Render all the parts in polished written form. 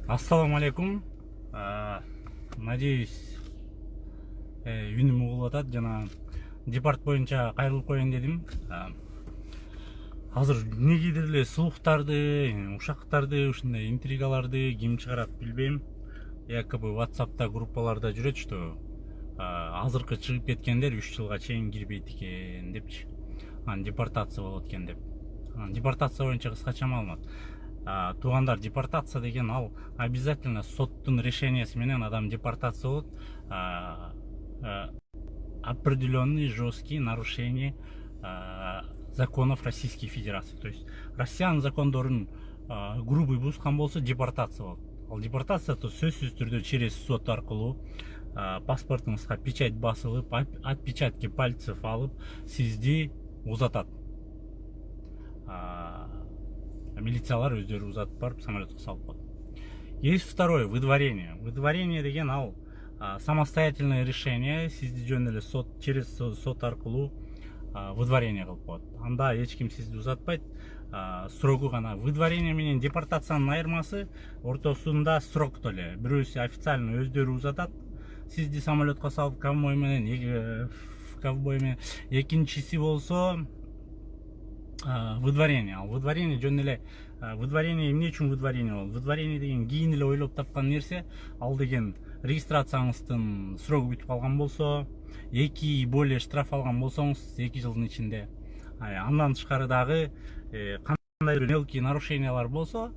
Ассаламу алейкум. Надеюсь, үнүм угулуп атат. Жана департ боюнча кайрылып коеюн дедим. Азыр негидир эле слухтарды, ушактарды, ушундай интригаларды ким чыгарат билбейм. Якобы WhatsApp'та группаларда жүрөт, что азыркы чыгып кеткендер 3 жылга чейин кирбейт экен депчи. Депортация болот экен деп. Депортация боюнча кыскача маалымат. Туугандар, депортация деген ал обязательно соттун решениясы менен адам депортация болот. Определенные жесткие нарушения законов Российской Федерации. То есть Россиянын закондорун грубый бузган болсо депортация болот. Ал депортация то сөзсүз түрдө через сот аркылуу паспортуңузга печать басылып, отпечатки пальцев алып, сизди узатат. Милициялар өздөрү узатып барып самолетко салып коет. Есть второе, выдворение. Выдворение деген ал самостоятельное решение, сизди жөн эле сот через сот аркылуу выдворение кылып коет. Анда эч ким сизди узатпайт. Срогу гана. Выдворение менен депортациянын айырмасы ортосунда срок эле. Бирөөсү официально өздөрү узатат, сизди самолетко салып конвой менен, экинчиси болсо выдворение. Ал выдворение жөн эле выдворение эмне үчүн выдворение болот? Выдворение деген кийин эле ойлоп тапкан нерсе. Ал деген регистрацияңыздын срогу бүтүп калган болсо, 2 и более штраф алган болсоңуз 2 жылдын ичинде, андан тышкары дагы кандай мелкий нарушениялар болсо,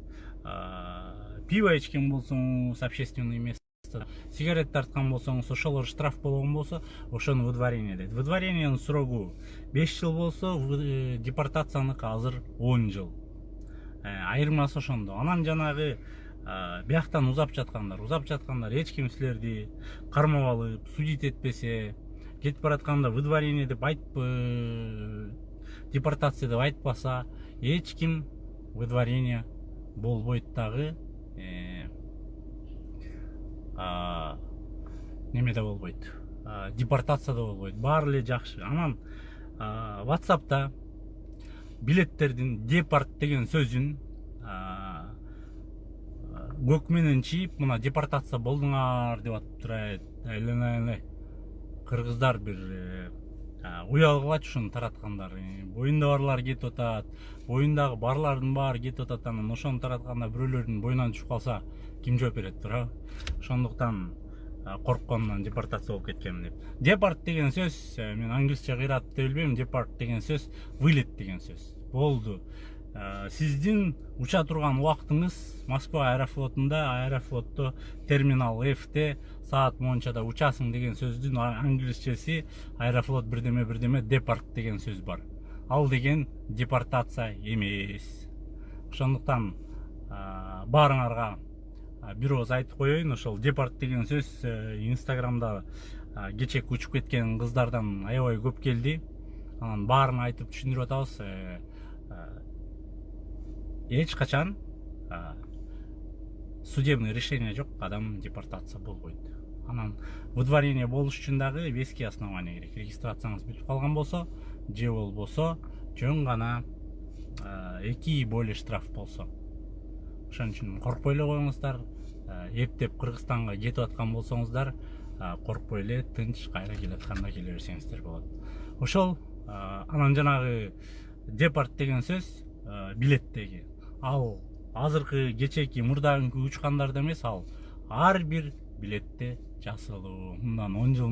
пиво ичкен болсоңуз общественный место, сигарет тарткан болсоңуз, ошолор штраф болгон болсо, ошону выдворение дейт. Выдворениянын срогу 5 жыл болсо, депортацияныкы азыр 10 жыл. Айырмасы ошондо. Анан жанагы бияктан узап жаткандар эч ким силерди кармап алып, судить этпесе, кетип баратканда выдворение деп айтып, депортация деп айтпаса, эч ким выдворение болбойт дагы, немеде болбойт, депортация да болбойт. Баары эле жакшы. Анан WhatsApp'та билеттердин депорт деген сөзүн көк менен чийип, мына депортация болдуңар деп атып турат. Кыргыздар бир уял кылат ушуну тараткандар. Боюнда барлар кетип атат, боюндагы барлардын баары кетип атат. Анан ошону таратканда бирөөлөрдүн боюнан түшүп калса, ким жооп берет, туурабы? Ошондуктан коркконумдан депортация болуп кеткенмин деп. Депорт деген сөз, мен англисче кыйратты билбейм, депорт деген сөз вылет деген сөз. Болду. Сиздин уча турган убактыңыз Москва аэрофлотто терминал Ф'те саат мончада учасың деген сөздүн англисчеси аэрофлот бирдеме депорт деген сөз бар. Ал деген депортация эмес. Ошондуктан баарыңарга бир ооз айтып коеюн, ошол депорт деген сөз Инстаграмда кечек учуп кеткен кыздардан аябай көп келди. Анан баарын айтып түшүндүрүп атабыз. Эч качан судебный решение жок, адам депортация болбойт. Анан выдворение болуш үчүн дагы веский основания керек. Регистрацияңыз бүтүп калган болсо, же болбосо жөн гана 2 и более штраф болсо. Ошон үчүн коркпой эле коюңуздар. Эптеп Кыргызстанга кетип аткан болсоңуздар, коркпой эле тынч кайра келатканда келе берсеңиздер болот. Ошол анан жанагы депорт деген сөз билеттеги. Ал азыркы кечеки мурдагы учкандарда эмес, ал ар бир билетте жазылуу. Мындан 10 жыл